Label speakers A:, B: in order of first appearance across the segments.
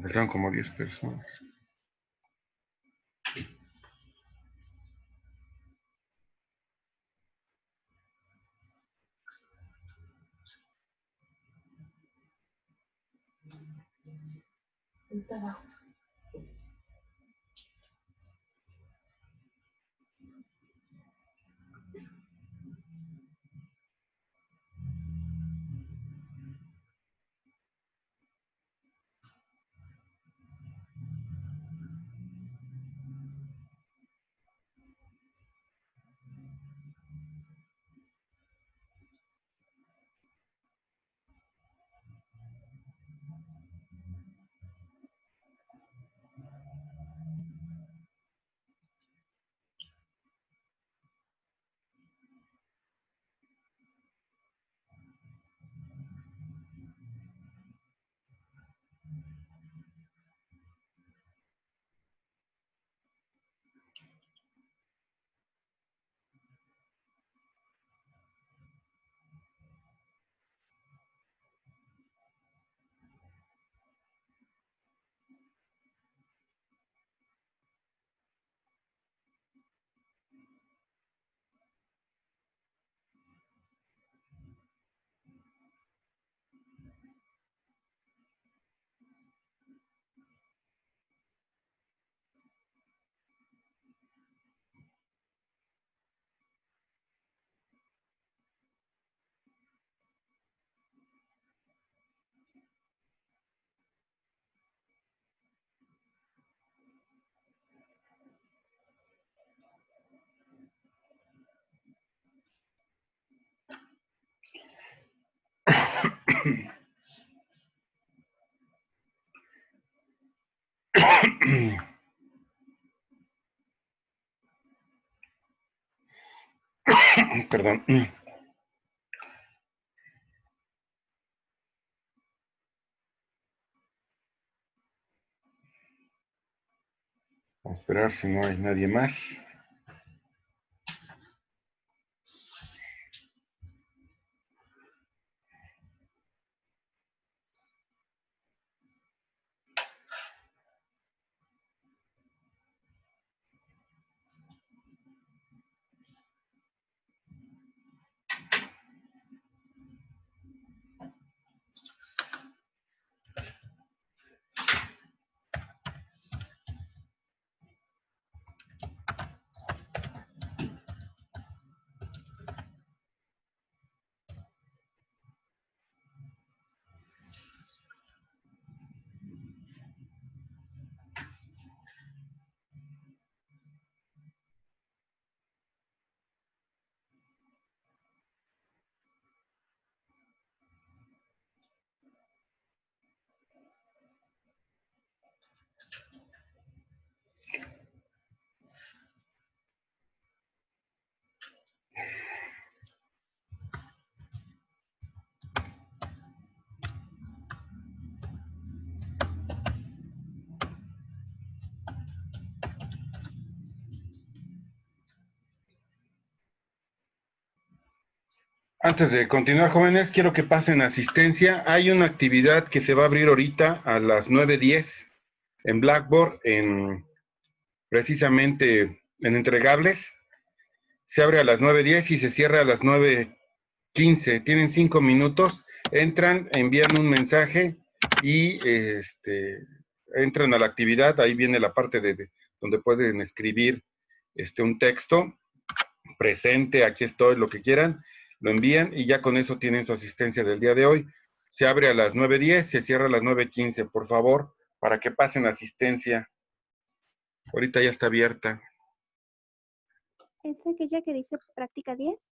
A: Faltaron como 10 personas. Perdón. A esperar si no hay nadie más. Antes de continuar, jóvenes, quiero que pasen asistencia. Hay una actividad que se va a abrir ahorita a las 9:10 en Blackboard, precisamente en entregables. Se abre a las 9:10 y se cierra a las 9:15. Tienen 5 minutos. Entran, envían un mensaje y entran a la actividad. Ahí viene la parte donde pueden escribir un texto. Presente, aquí estoy, lo que quieran, lo envían y ya con eso tienen su asistencia del día de hoy. Se abre a las 9:10, se cierra a las 9:15, por favor, para que pasen asistencia. Ahorita ya está abierta.
B: ¿Es aquella que dice práctica 10?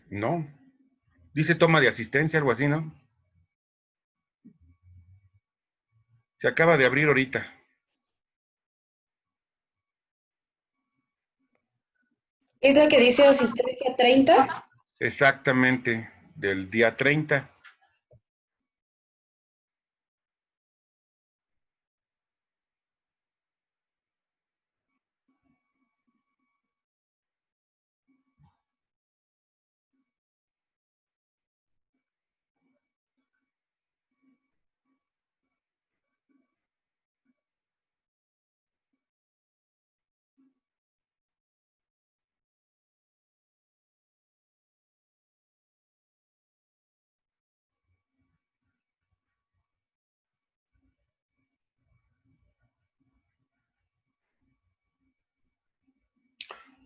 A: No. Dice toma de asistencia, algo así, ¿no? Se acaba de abrir ahorita.
C: ¿Es la que dice asistencia 30?
A: Exactamente, del día 30.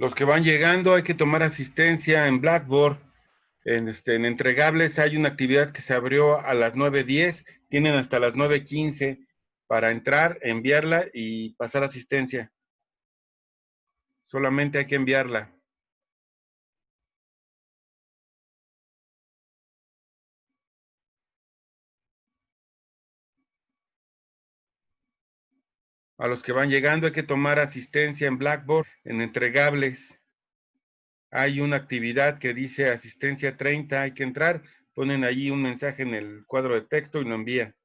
A: Los que van llegando hay que tomar asistencia en Blackboard. En entregables hay una actividad que se abrió a las 9:10, tienen hasta las 9:15 para entrar, enviarla y pasar asistencia. Solamente hay que enviarla. A los que van llegando hay que tomar asistencia en Blackboard, en entregables. Hay una actividad que dice asistencia 30, hay que entrar, ponen allí un mensaje en el cuadro de texto y lo envían.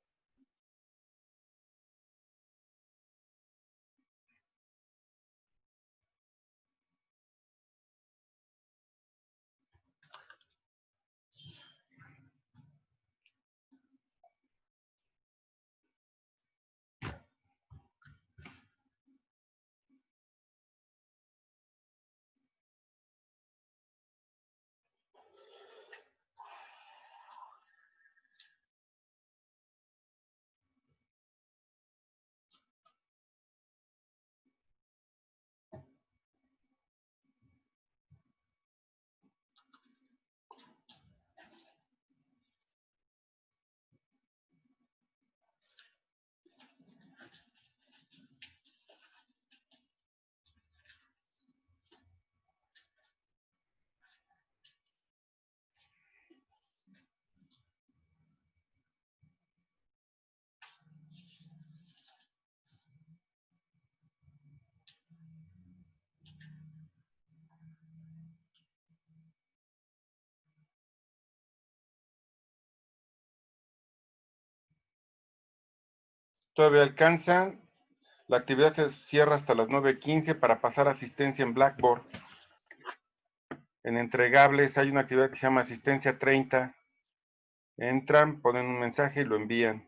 A: Todavía alcanzan. La actividad se cierra hasta las 9:15 para pasar asistencia en Blackboard. En entregables hay una actividad que se llama asistencia 30. Entran, ponen un mensaje y lo envían.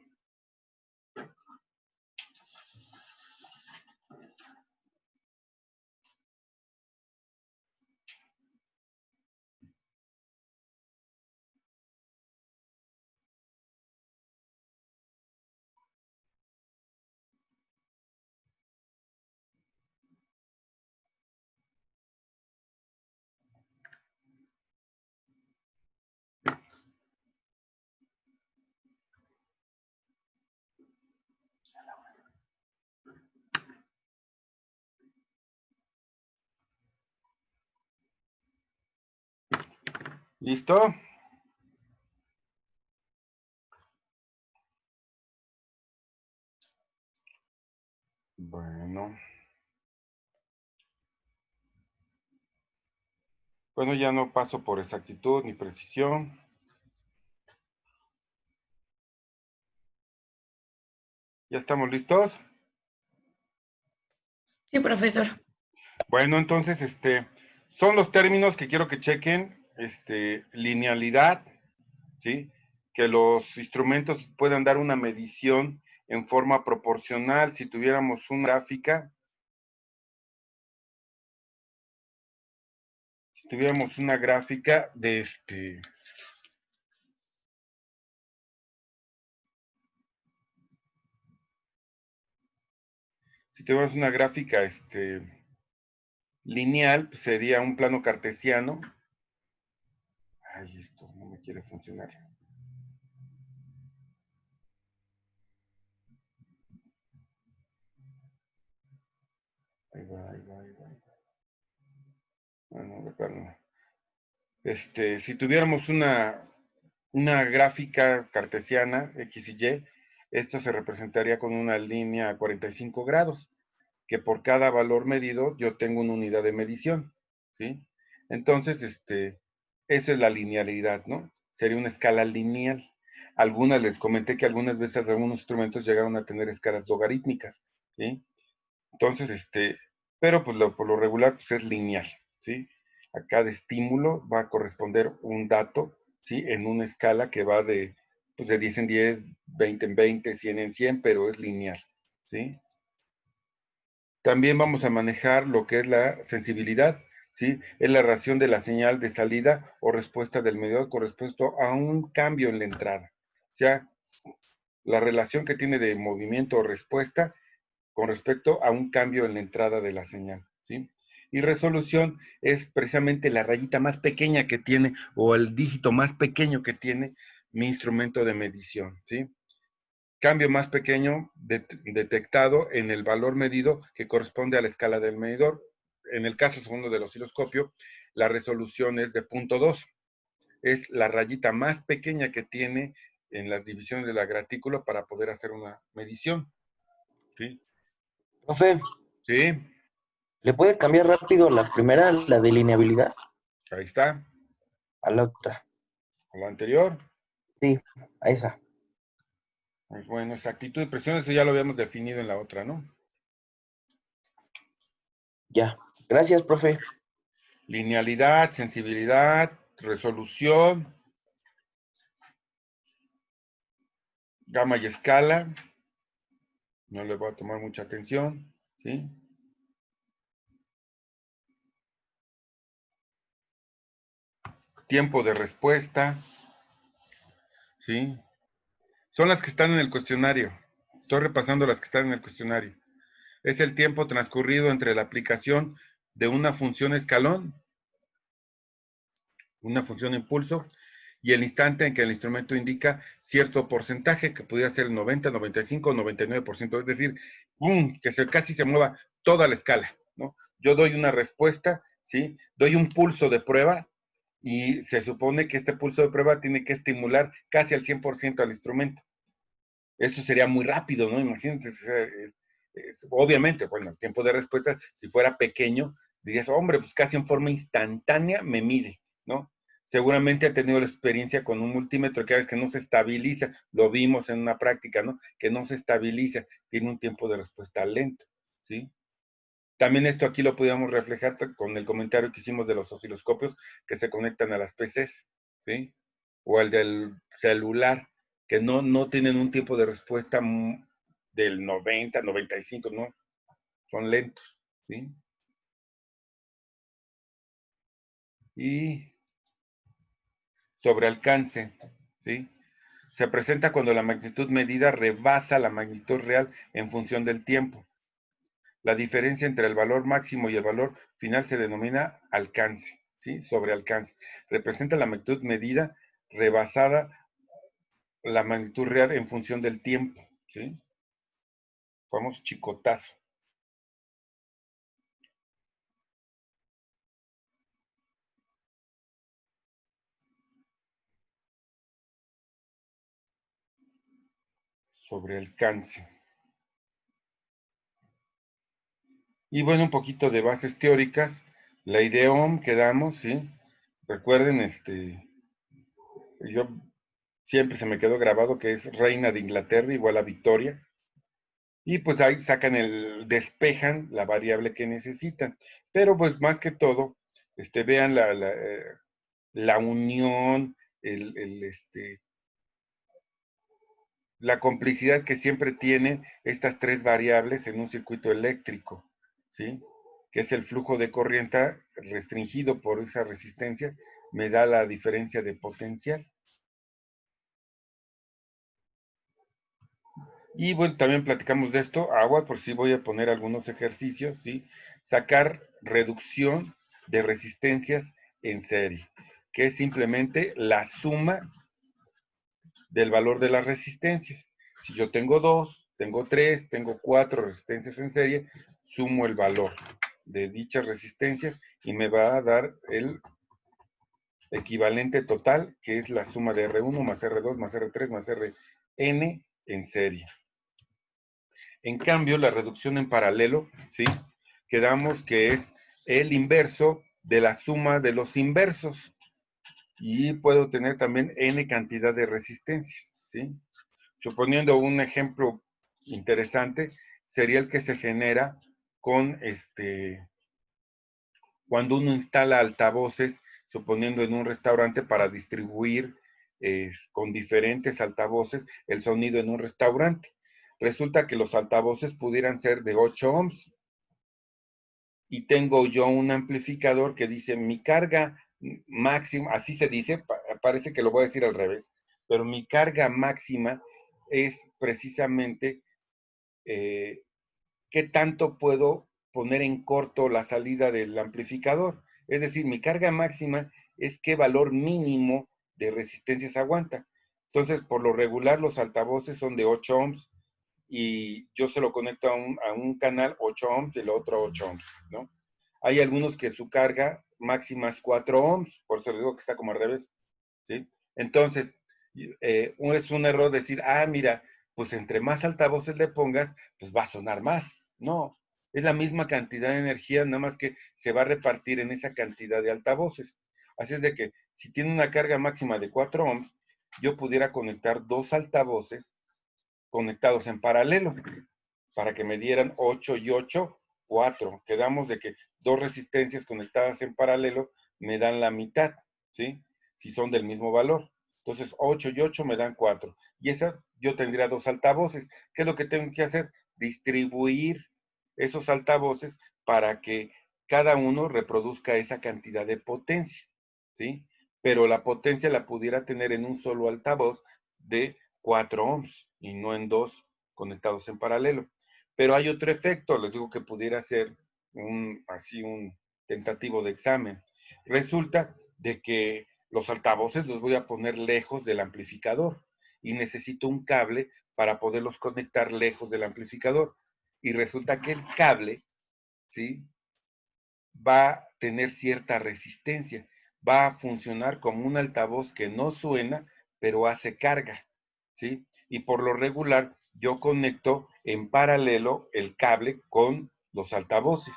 A: ¿Listo? Bueno. Bueno, ya no paso por exactitud ni precisión. ¿Ya estamos listos?
C: Sí, profesor.
A: Bueno, entonces, son los términos que quiero que chequen. Linealidad, ¿sí? Que los instrumentos puedan dar una medición en forma proporcional. Si tuviéramos una gráfica, de si tuviéramos una gráfica lineal, pues sería un plano cartesiano. Ay, esto no me quiere funcionar. Ahí va, ahí va, ahí va. Bueno, de plano. Si tuviéramos una gráfica cartesiana, X y Y, esto se representaría con una línea a 45 grados, que por cada valor medido yo tengo una unidad de medición, ¿sí? Entonces, esa es la linealidad, ¿no? Sería una escala lineal. Algunas les comenté que algunas veces algunos instrumentos llegaron a tener escalas logarítmicas, ¿sí? Entonces, pero pues por lo regular pues es lineal, ¿sí? A cada estímulo va a corresponder un dato, ¿sí? En una escala que va pues de 10 en 10, 20 en 20, 100 en 100, pero es lineal, ¿sí? También vamos a manejar lo que es la sensibilidad, ¿sí? Es la relación de la señal de salida o respuesta del medidor con respecto a un cambio en la entrada. O sea, la relación que tiene de movimiento o respuesta con respecto a un cambio en la entrada de la señal, ¿sí? Y resolución es precisamente la rayita más pequeña que tiene o el dígito más pequeño que tiene mi instrumento de medición, ¿sí? Cambio más pequeño detectado en el valor medido que corresponde a la escala del medidor. En el caso segundo del osciloscopio, la resolución es de 0.2. Es la rayita más pequeña que tiene en las divisiones de la gratícula para poder hacer una medición. ¿Sí?
D: Profe,
A: ¿Sí?
D: ¿le puede cambiar rápido la primera, la delineabilidad,
A: Ahí está.
D: a la otra?
A: La anterior.
D: Sí, a esa.
A: Pues bueno, exactitud y presión, eso ya lo habíamos definido en la otra, ¿no?
D: Ya. Gracias, profe.
A: Linealidad, sensibilidad, resolución, gama y escala. No le voy a tomar mucha atención, ¿sí? Tiempo de respuesta, ¿sí? Son las que están en el cuestionario. Estoy repasando las que están en el cuestionario. Es el tiempo transcurrido entre la aplicación de una función escalón, una función impulso, y el instante en que el instrumento indica cierto porcentaje, que pudiera ser el 90, 95 o 99%, es decir, que casi se mueva toda la escala, ¿no? Yo doy una respuesta, ¿sí? Doy un pulso de prueba y se supone que este pulso de prueba tiene que estimular casi al 100% al instrumento. Eso sería muy rápido, ¿no? Imagínate, obviamente, bueno, el tiempo de respuesta, si fuera pequeño, dirías, hombre, pues casi en forma instantánea me mide, ¿no? Seguramente ha tenido la experiencia con un multímetro que a veces que no se estabiliza, lo vimos en una práctica, ¿no? Que no se estabiliza, tiene un tiempo de respuesta lento, ¿sí? También esto aquí lo podíamos reflejar con el comentario que hicimos de los osciloscopios que se conectan a las PCs, ¿sí? O el del celular, que no tienen un tiempo de respuesta del 90, 95, ¿no? Son lentos, ¿sí? Y sobre alcance, ¿sí? Se presenta cuando la magnitud medida rebasa la magnitud real en función del tiempo. La diferencia entre el valor máximo y el valor final se denomina alcance, ¿sí? Sobrealcance. Representa la magnitud medida rebasada la magnitud real en función del tiempo, ¿sí? Famoso chicotazo. Sobrealcance. Y bueno, un poquito de bases teóricas. La idea Ohm que damos, ¿sí? Recuerden, yo siempre se me quedó grabado que es reina de Inglaterra igual a Victoria. Y pues ahí sacan despejan la variable que necesitan. Pero pues más que todo, vean la unión, la complicidad que siempre tienen estas tres variables en un circuito eléctrico, ¿sí? Que es el flujo de corriente restringido por esa resistencia, me da la diferencia de potencial. Y bueno, también platicamos de esto, agua, por si voy a poner algunos ejercicios, ¿sí? Sacar reducción de resistencias en serie, que es simplemente la suma del valor de las resistencias. Si yo tengo 2, tengo 3, tengo 4 resistencias en serie, sumo el valor de dichas resistencias y me va a dar el equivalente total, que es la suma de R1 más R2 más R3 más Rn en serie. En cambio, la reducción en paralelo, ¿sí? Quedamos que es el inverso de la suma de los inversos. Y puedo tener también n cantidad de resistencias, ¿sí? Suponiendo un ejemplo interesante, sería el que se genera con cuando uno instala altavoces, suponiendo en un restaurante para distribuir con diferentes altavoces el sonido en un restaurante. Resulta que los altavoces pudieran ser de 8 ohms y tengo yo un amplificador que dice mi carga máxima, así se dice, parece que lo voy a decir al revés, pero mi carga máxima es precisamente qué tanto puedo poner en corto la salida del amplificador. Es decir, mi carga máxima es qué valor mínimo de resistencias aguanta. Entonces, por lo regular, los altavoces son de 8 ohms y yo se lo conecto a un canal 8 ohms y el otro 8 ohms, ¿no? Hay algunos que su carga máxima es 4 ohms, por eso les digo que está como al revés, ¿sí? Entonces, es un error decir, ah, mira, pues entre más altavoces le pongas, pues va a sonar más. No, es la misma cantidad de energía, nada más que se va a repartir en esa cantidad de altavoces. Así es de que si tiene una carga máxima de 4 ohms, yo pudiera conectar dos altavoces conectados en paralelo para que me dieran 8 y 8, 4. Quedamos de que dos resistencias conectadas en paralelo me dan la mitad, ¿sí? Si son del mismo valor. Entonces, 8 y 8 me dan 4. Y esa, yo tendría dos altavoces. ¿Qué es lo que tengo que hacer? Distribuir esos altavoces para que cada uno reproduzca esa cantidad de potencia, ¿sí? Pero la potencia la pudiera tener en un solo altavoz de 4 ohms y no en dos conectados en paralelo. Pero hay otro efecto, les digo que pudiera ser así un tentativo de examen. Resulta de que los altavoces los voy a poner lejos del amplificador y necesito un cable para poderlos conectar lejos del amplificador. Y resulta que el cable, ¿sí?, va a tener cierta resistencia, va a funcionar como un altavoz que no suena, pero hace carga, ¿sí? Y por lo regular, yo conecto en paralelo el cable con los altavoces,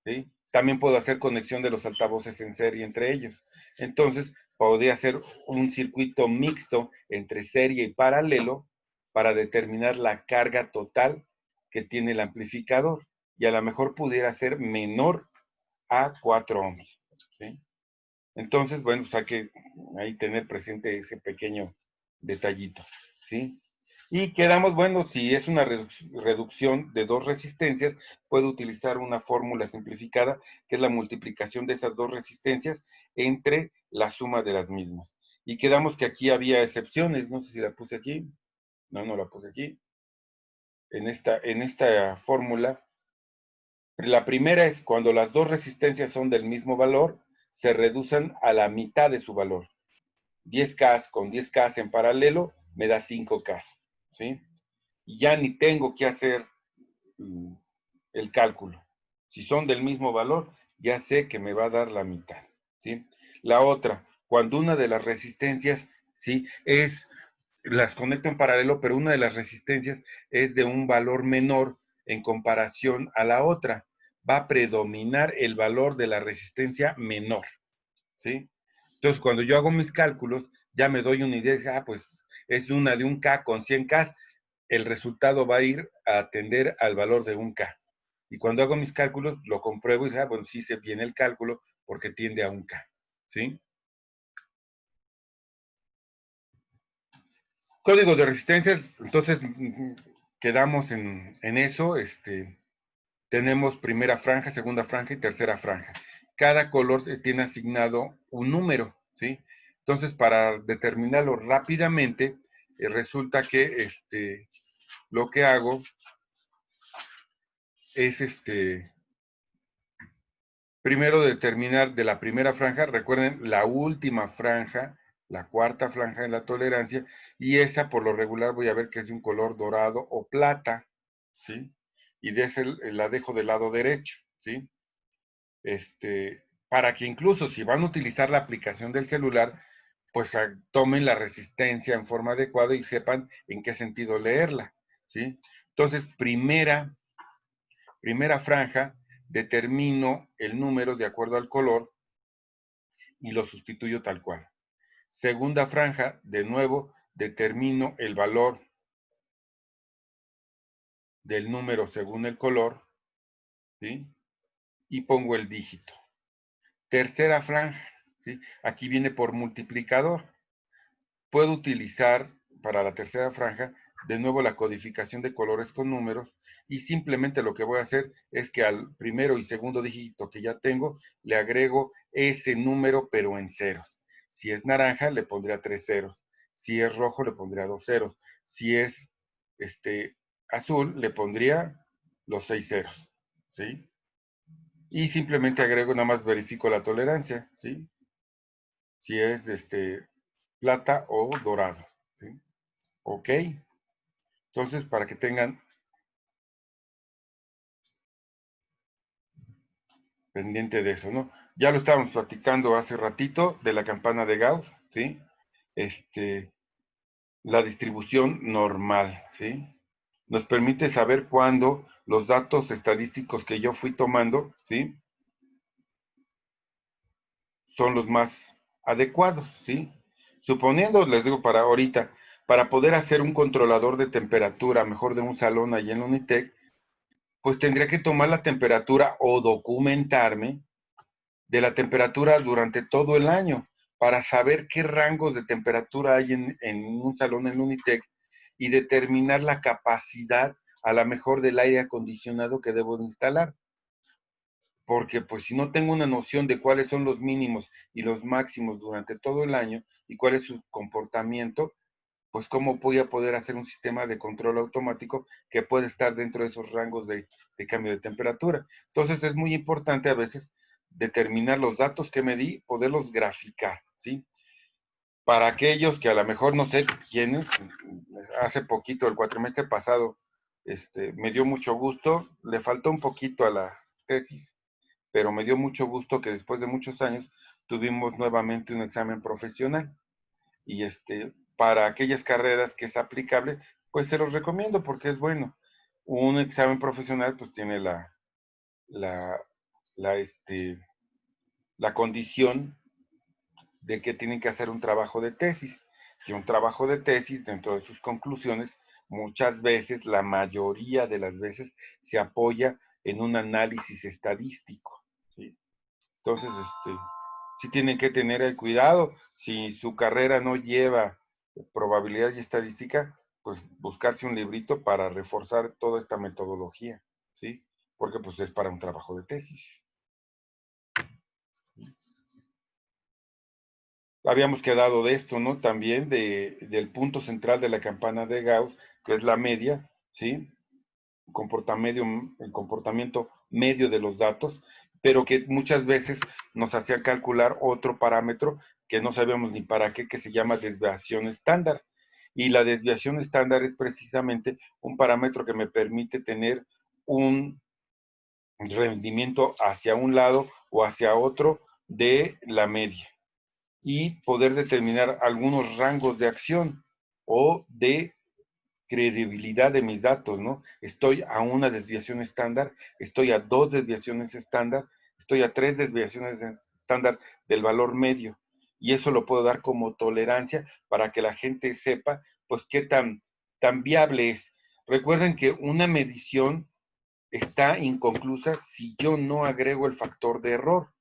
A: ¿sí? También puedo hacer conexión de los altavoces en serie entre ellos. Entonces, podría hacer un circuito mixto entre serie y paralelo para determinar la carga total que tiene el amplificador. Y a lo mejor pudiera ser menor a 4 ohms, ¿sí? Entonces, bueno, pues hay que ahí tener presente ese pequeño detallito, ¿sí? Y quedamos, bueno, si es una reducción de dos resistencias, puedo utilizar una fórmula simplificada, que es la multiplicación de esas dos resistencias entre la suma de las mismas. Y quedamos que aquí había excepciones, no sé si la puse aquí, no la puse aquí. En esta fórmula, la primera es cuando las dos resistencias son del mismo valor, se reducen a la mitad de su valor. 10K con 10K en paralelo me da 5K, ¿sí? Y ya ni tengo que hacer el cálculo. Si son del mismo valor, ya sé que me va a dar la mitad, ¿sí? La otra, cuando una de las resistencias, ¿sí?, las conecto en paralelo, pero una de las resistencias es de un valor menor en comparación a la otra. Va a predominar el valor de la resistencia menor, ¿sí? Entonces, cuando yo hago mis cálculos, ya me doy una idea, pues es una de un K con 100K, el resultado va a ir a atender al valor de un K. Y cuando hago mis cálculos, lo compruebo y digo, bueno, sí se viene el cálculo porque tiende a un K, ¿sí? Código de resistencias, entonces quedamos en eso, tenemos primera franja, segunda franja y tercera franja. Cada color tiene asignado un número, ¿sí? Entonces, para determinarlo rápidamente, resulta que lo que hago es primero determinar de la primera franja, recuerden, la última franja, la cuarta franja en la tolerancia, y esa por lo regular voy a ver que es de un color dorado o plata, ¿sí? Y de ese la dejo del lado derecho, ¿sí? Para que incluso si van a utilizar la aplicación del celular, pues tomen la resistencia en forma adecuada y sepan en qué sentido leerla, ¿sí? Entonces, primera franja, determino el número de acuerdo al color y lo sustituyo tal cual. Segunda franja, de nuevo, determino el valor del número según el color, ¿sí? Y pongo el dígito. Tercera franja, ¿sí? Aquí viene por multiplicador. Puedo utilizar para la tercera franja de nuevo la codificación de colores con números y simplemente lo que voy a hacer es que al primero y segundo dígito que ya tengo le agrego ese número pero en ceros. Si es naranja le pondría 3 ceros, si es rojo le pondría 2 ceros, si es azul le pondría los 6 ceros, ¿sí? Y simplemente agrego, nada más verifico la tolerancia, ¿sí? Si es plata o dorado, ¿sí? Ok. Entonces, para que tengan pendiente de eso, ¿no? Ya lo estábamos platicando hace ratito de la campana de Gauss, ¿sí? La distribución normal, ¿sí? Nos permite saber cuándo los datos estadísticos que yo fui tomando, ¿sí? Son los más adecuados, ¿sí? Suponiendo, les digo para ahorita, para poder hacer un controlador de temperatura mejor de un salón allí en Unitec, pues tendría que tomar la temperatura o documentarme de la temperatura durante todo el año para saber qué rangos de temperatura hay en un salón en Unitec y determinar la capacidad a la mejor del aire acondicionado que debo de instalar. Porque pues si no tengo una noción de cuáles son los mínimos y los máximos durante todo el año y cuál es su comportamiento, pues cómo voy a poder hacer un sistema de control automático que puede estar dentro de esos rangos de cambio de temperatura. Entonces es muy importante a veces determinar los datos que me di, poderlos graficar, ¿sí? Para aquellos que a lo mejor no sé quiénes, hace poquito, el cuatrimestre pasado, me dio mucho gusto, le faltó un poquito a la tesis, pero me dio mucho gusto que después de muchos años tuvimos nuevamente un examen profesional y para aquellas carreras que es aplicable, pues se los recomiendo porque es bueno. Un examen profesional pues tiene la, la, la condición de que tienen que hacer un trabajo de tesis. Y un trabajo de tesis, dentro de sus conclusiones, muchas veces, la mayoría de las veces, se apoya en un análisis estadístico, ¿sí? Entonces, sí tienen que tener el cuidado. Si su carrera no lleva probabilidad y estadística, pues buscarse un librito para reforzar toda esta metodología, ¿sí? Porque pues es para un trabajo de tesis. Habíamos quedado de esto, ¿no? También del punto central de la campana de Gauss, que es la media, ¿sí? El comportamiento medio de los datos, pero que muchas veces nos hacía calcular otro parámetro que no sabíamos ni para qué, que se llama desviación estándar. Y la desviación estándar es precisamente un parámetro que me permite tener un rendimiento hacia un lado o hacia otro de la media y poder determinar algunos rangos de acción o de credibilidad de mis datos, ¿no? Estoy a una desviación estándar, estoy a dos desviaciones estándar, estoy a tres desviaciones estándar del valor medio. Y eso lo puedo dar como tolerancia para que la gente sepa, pues, qué tan viable es. Recuerden que una medición está inconclusa si yo no agrego el factor de error.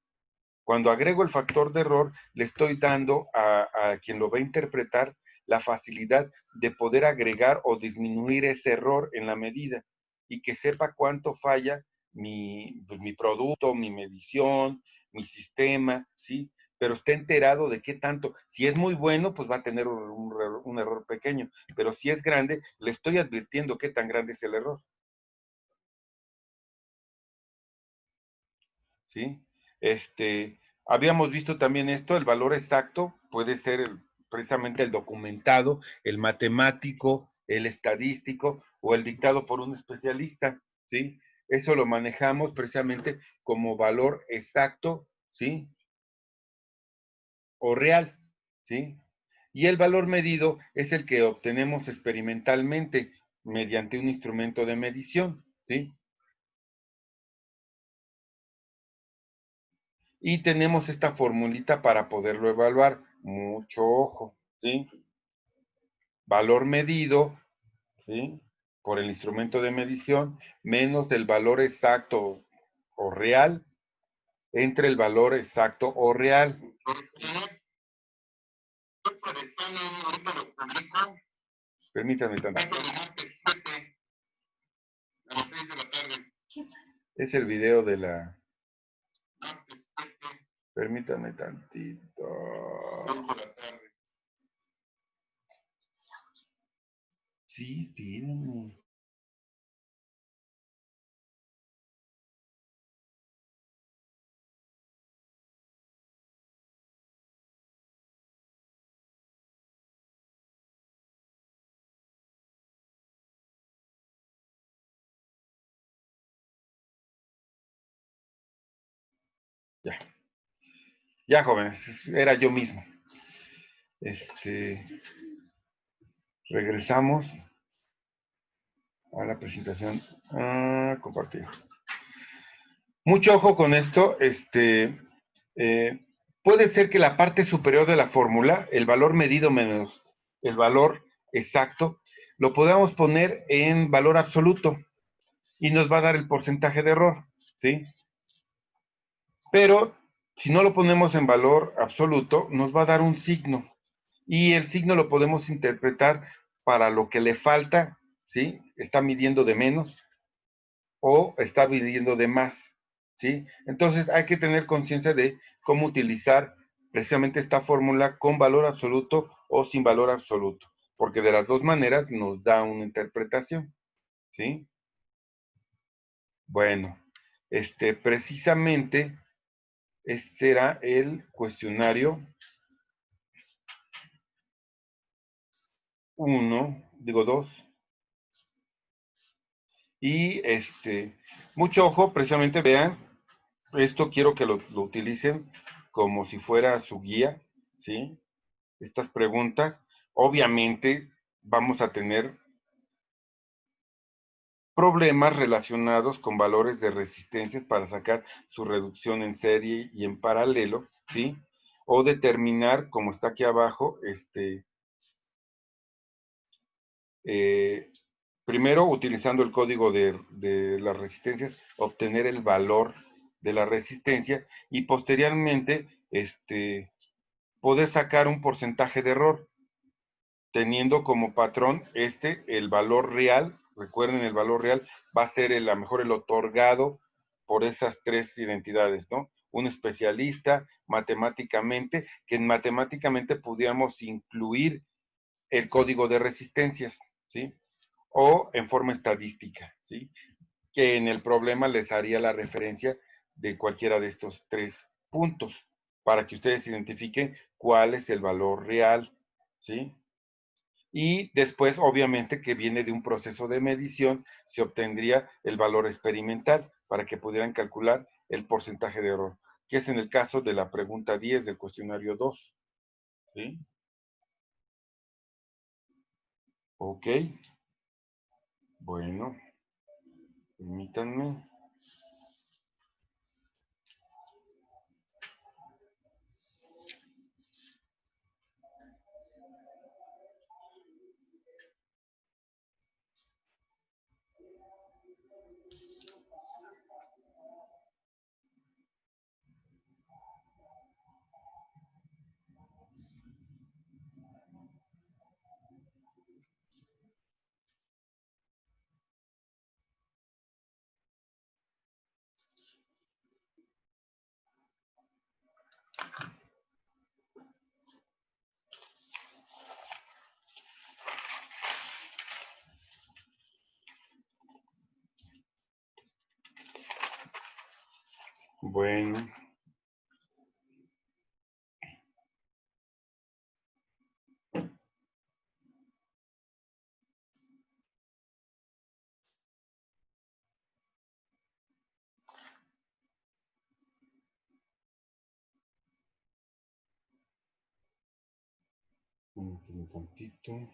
A: Cuando agrego el factor de error, le estoy dando a quien lo va a interpretar la facilidad de poder agregar o disminuir ese error en la medida y que sepa cuánto falla mi producto, mi medición, mi sistema, ¿sí? Pero esté enterado de qué tanto. Si es muy bueno, pues va a tener un error pequeño, pero si es grande, le estoy advirtiendo qué tan grande es el error, ¿sí? Habíamos visto también esto, el valor exacto puede ser precisamente el documentado, el matemático, el estadístico o el dictado por un especialista, ¿sí? Eso lo manejamos precisamente como valor exacto, ¿sí? O real, ¿sí? Y el valor medido es el que obtenemos experimentalmente mediante un instrumento de medición, ¿sí? Y tenemos esta formulita para poderlo evaluar. Mucho ojo, ¿sí? Valor medido, ¿sí? Por el instrumento de medición, menos el valor exacto o real, entre el valor exacto o real. Permítanme tanto. Es el video de la... Permítanme tantito. Sí, espérenme. Ya. Ya, jóvenes, era yo mismo. Regresamos a la presentación. Compartir. Mucho ojo con esto. Puede ser que la parte superior de la fórmula, el valor medido menos el valor exacto, lo podamos poner en valor absoluto y nos va a dar el porcentaje de error, ¿sí? Pero si no lo ponemos en valor absoluto, nos va a dar un signo. Y el signo lo podemos interpretar para lo que le falta, ¿sí? Está midiendo de menos o está midiendo de más, ¿sí? Entonces hay que tener conciencia de cómo utilizar precisamente esta fórmula con valor absoluto o sin valor absoluto, porque de las dos maneras nos da una interpretación, ¿sí? Bueno, precisamente este era el cuestionario 2. Y mucho ojo, precisamente vean, esto quiero que lo utilicen como si fuera su guía, ¿sí? Estas preguntas, obviamente vamos a tener problemas relacionados con valores de resistencias para sacar su reducción en serie y en paralelo, ¿sí? O determinar, como está aquí abajo, primero, utilizando el código de las resistencias, obtener el valor de la resistencia y posteriormente poder sacar un porcentaje de error, teniendo como patrón el valor real. Recuerden, el valor real va a ser a lo mejor el otorgado por esas tres identidades, ¿no? Un especialista matemáticamente, que en matemáticamente pudiéramos incluir el código de resistencias, ¿sí? O en forma estadística, ¿sí? Que en el problema les haría la referencia de cualquiera de estos tres puntos para que ustedes identifiquen cuál es el valor real, ¿sí? Y después, obviamente, que viene de un proceso de medición, se obtendría el valor experimental para que pudieran calcular el porcentaje de error, que es en el caso de la pregunta 10 del cuestionario 2, ¿sí? Ok, bueno, permítanme. Bueno, un tantito.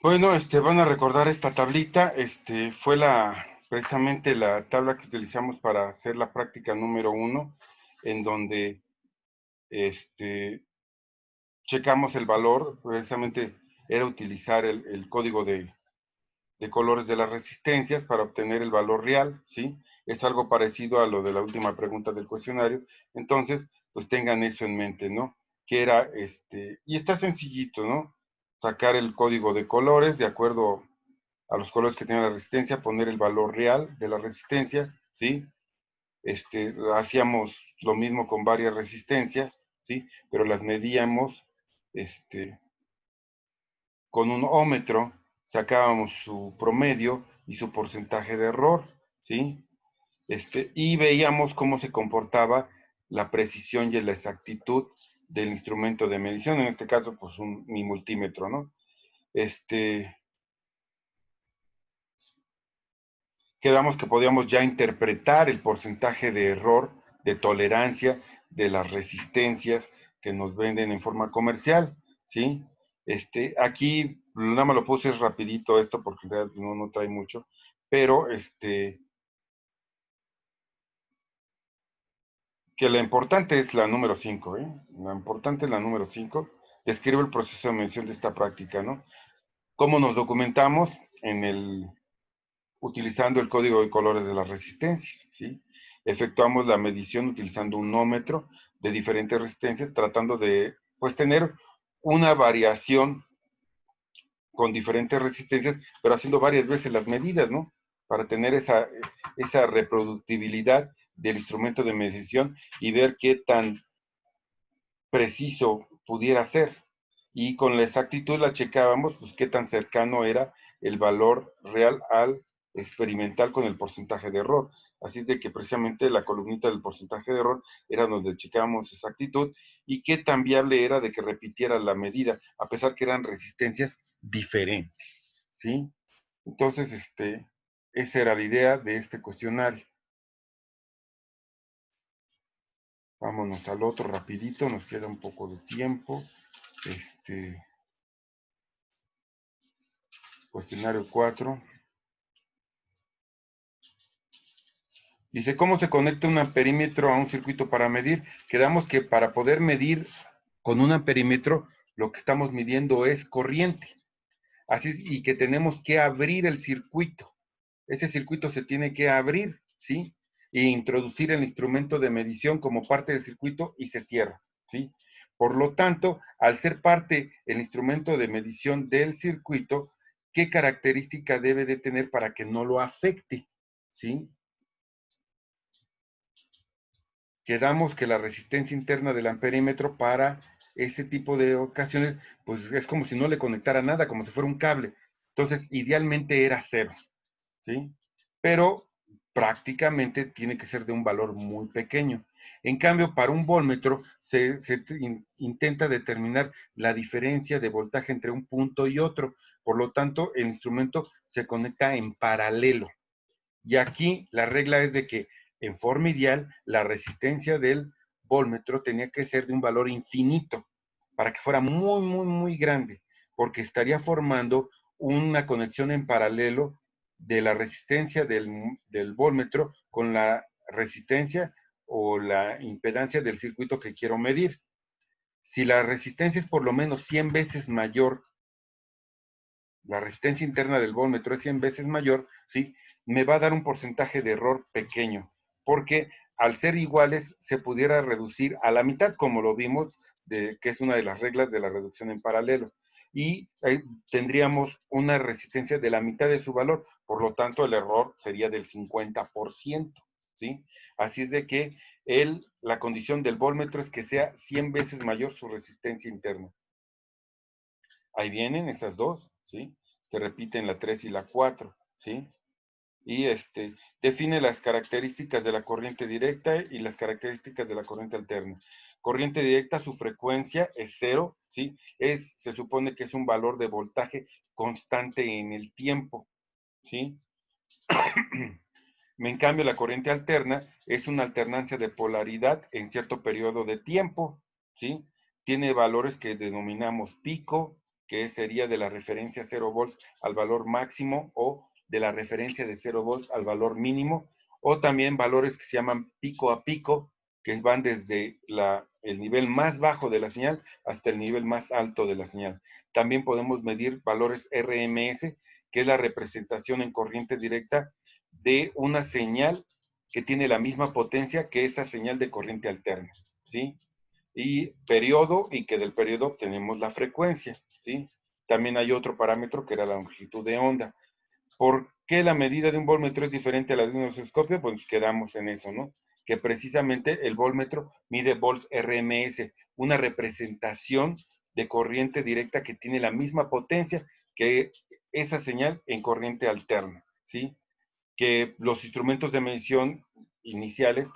A: Bueno, van a recordar esta tablita, fue precisamente la tabla que utilizamos para hacer la práctica número 1, en donde, checamos el valor, precisamente era utilizar el código de colores de las resistencias para obtener el valor real, ¿sí? Es algo parecido a lo de la última pregunta del cuestionario, entonces, pues tengan eso en mente, ¿no? que era, y está sencillito, ¿no? Sacar el código de colores de acuerdo a los colores que tiene la resistencia, poner el valor real de la resistencia, ¿sí? Hacíamos lo mismo con varias resistencias, ¿sí? Pero las medíamos, con un ómetro, sacábamos su promedio y su porcentaje de error, ¿sí? Y veíamos cómo se comportaba la precisión y la exactitud del instrumento de medición, en este caso, pues mi multímetro, ¿no? Quedamos que podíamos ya interpretar el porcentaje de error, de tolerancia de las resistencias que nos venden en forma comercial, ¿sí? Aquí nada más lo puse rapidito esto porque en realidad no trae mucho, pero que la importante es la número 5, ¿eh? La importante es la número 5, describe el proceso de medición de esta práctica, ¿no? ¿Cómo nos documentamos? Utilizando el código de colores de las resistencias, ¿sí? Efectuamos la medición utilizando un ómetro de diferentes resistencias, tratando de, pues, tener una variación con diferentes resistencias, pero haciendo varias veces las medidas, ¿no? Para tener esa reproductibilidad del instrumento de medición y ver qué tan preciso pudiera ser. Y con la exactitud la checábamos, pues qué tan cercano era el valor real al experimental con el porcentaje de error. Así es de que precisamente la columnita del porcentaje de error era donde checábamos exactitud y qué tan viable era de que repitiera la medida, a pesar que eran resistencias diferentes, ¿sí? Entonces, esa era la idea de este cuestionario. Vámonos al otro rapidito, nos queda un poco de tiempo. Cuestionario 4. Dice, ¿cómo se conecta un amperímetro a un circuito para medir? Quedamos que para poder medir con un amperímetro, lo que estamos midiendo es corriente. Así es, y que tenemos que abrir el circuito. Ese circuito se tiene que abrir, ¿sí? E introducir el instrumento de medición como parte del circuito y se cierra, ¿sí? Por lo tanto, al ser parte el instrumento de medición del circuito, ¿qué característica debe de tener para que no lo afecte? ¿Sí? Quedamos que la resistencia interna del amperímetro para ese tipo de ocasiones, pues es como si no le conectara nada, como si fuera un cable. Entonces, idealmente era 0, ¿sí? Pero prácticamente tiene que ser de un valor muy pequeño. En cambio, para un voltmetro se intenta determinar la diferencia de voltaje entre un punto y otro. Por lo tanto, el instrumento se conecta en paralelo. Y aquí la regla es de que en forma ideal la resistencia del voltmetro tenía que ser de un valor infinito para que fuera muy, muy, muy grande, porque estaría formando una conexión en paralelo de la resistencia del voltmetro con la resistencia o la impedancia del circuito que quiero medir. Si la resistencia es por lo menos 100 veces mayor, la resistencia interna del voltmetro es 100 veces mayor, ¿sí? Me va a dar un porcentaje de error pequeño, porque al ser iguales se pudiera reducir a la mitad, como lo vimos, que es una de las reglas de la reducción en paralelo. Y tendríamos una resistencia de la mitad de su valor, por lo tanto el error sería del 50%, ¿sí? Así es de que la condición del voltmetro es que sea 100 veces mayor su resistencia interna. Ahí vienen esas dos, ¿sí? Se repiten la 3 y la 4, ¿sí? Y define las características de la corriente directa y las características de la corriente alterna. Corriente directa, su frecuencia es 0, ¿sí? Se supone que es un valor de voltaje constante en el tiempo, ¿sí? En cambio, la corriente alterna es una alternancia de polaridad en cierto periodo de tiempo, ¿sí? Tiene valores que denominamos pico, que sería de la referencia 0 volts al valor máximo, o de la referencia de 0 volts al valor mínimo, o también valores que se llaman pico a pico, que van desde el nivel más bajo de la señal hasta el nivel más alto de la señal. También podemos medir valores RMS, que es la representación en corriente directa de una señal que tiene la misma potencia que esa señal de corriente alterna, ¿sí? y periodo, y que del periodo obtenemos la frecuencia, ¿sí? También hay otro parámetro que era la longitud de onda. ¿Por qué la medida de un voltmetro es diferente a la de un osciloscopio? Pues nos quedamos en eso, ¿no? Que precisamente el voltmetro mide volts RMS, una representación de corriente directa que tiene la misma potencia que esa señal en corriente alterna, ¿sí? Que los instrumentos de medición iniciales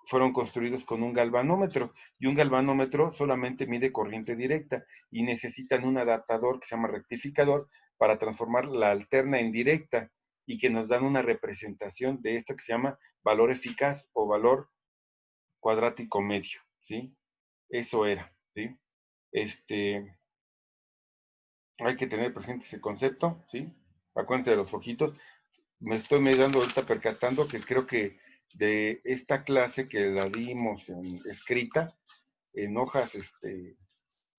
A: fueron construidos con un galvanómetro, y un galvanómetro solamente mide corriente directa, y necesitan un adaptador que se llama rectificador para transformar la alterna en directa, y que nos dan una representación de esto que se llama valor eficaz o valor cuadrático medio, ¿sí? Eso era, ¿sí? Hay que tener presente ese concepto, ¿sí? Acuérdense de los foquitos. Me estoy dando ahorita percatando que creo que de esta clase que la dimos en escrita, en hojas,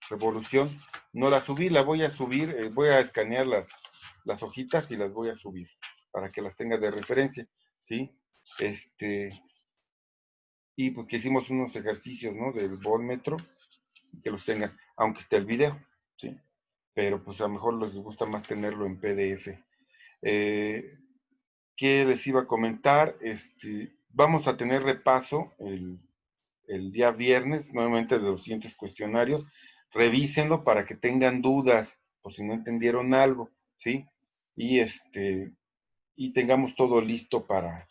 A: revolución, no la subí, la voy a subir, voy a escanear las hojitas y las voy a subir para que las tengas de referencia, ¿sí? Y pues que hicimos unos ejercicios, ¿no? Del voltmetro, que los tengan, aunque esté el video, ¿sí? Pero pues a lo mejor les gusta más tenerlo en PDF. ¿Qué les iba a comentar? Vamos a tener repaso el día viernes, nuevamente de los siguientes cuestionarios. Revísenlo para que tengan dudas, o si no entendieron algo, ¿sí? Y y tengamos todo listo para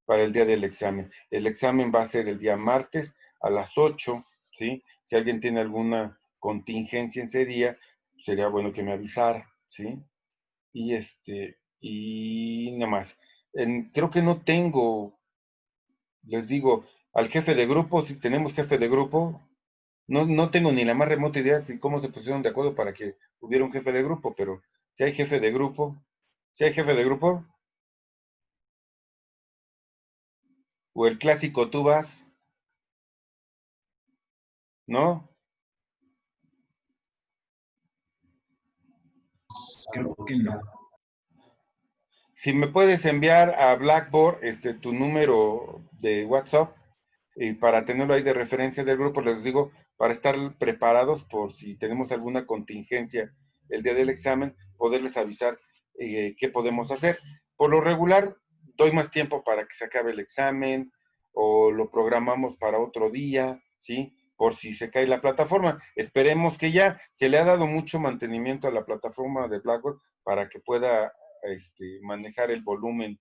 A: el día del examen. El examen va a ser el día martes a las 8, ¿sí? Si alguien tiene alguna contingencia en ese día, sería bueno que me avisara, ¿sí? Y nada más. Creo que no tengo, les digo, al jefe de grupo, si tenemos jefe de grupo, no tengo ni la más remota idea de cómo se pusieron de acuerdo para que hubiera un jefe de grupo, pero si hay jefe de grupo, si hay jefe de grupo, o el clásico tú vas, ¿no?
E: Creo que no.
A: Si me puedes enviar a Blackboard tu número de WhatsApp y para tenerlo ahí de referencia del grupo, les digo, para estar preparados por si tenemos alguna contingencia el día del examen, poderles avisar qué podemos hacer. Por lo regular, doy más tiempo para que se acabe el examen o lo programamos para otro día, ¿sí? Por si se cae la plataforma. Esperemos que ya se le ha dado mucho mantenimiento a la plataforma de Blackboard para que pueda manejar el volumen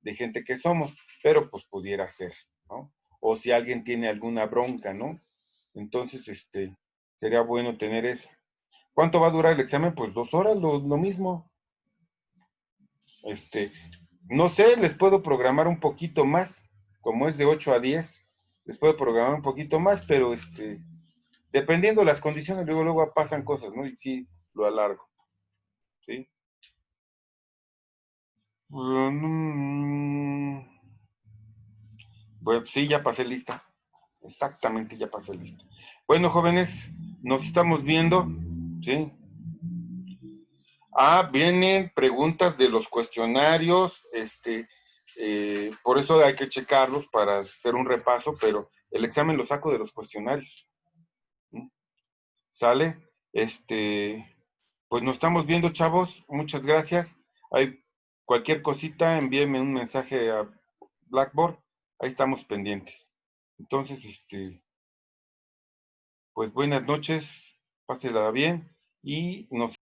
A: de gente que somos, pero pues pudiera ser, ¿no? O si alguien tiene alguna bronca, ¿no? Entonces, sería bueno tener eso. ¿Cuánto va a durar el examen? Pues 2 horas, lo mismo. No sé, les puedo programar un poquito más, como es de 8 a 10, les puedo programar un poquito más, pero dependiendo de las condiciones, luego pasan cosas, ¿no? Y sí, lo alargo, ¿sí? Bueno, sí, ya pasé lista. Exactamente, ya pasé lista. Bueno, jóvenes, nos estamos viendo, ¿sí? Vienen preguntas de los cuestionarios, por eso hay que checarlos para hacer un repaso, pero el examen lo saco de los cuestionarios. ¿Sí? ¿Sale? Pues nos estamos viendo, chavos. Muchas gracias. Hay cualquier cosita, envíenme un mensaje a Blackboard. Ahí estamos pendientes. Entonces, pues buenas noches, pásela bien y nos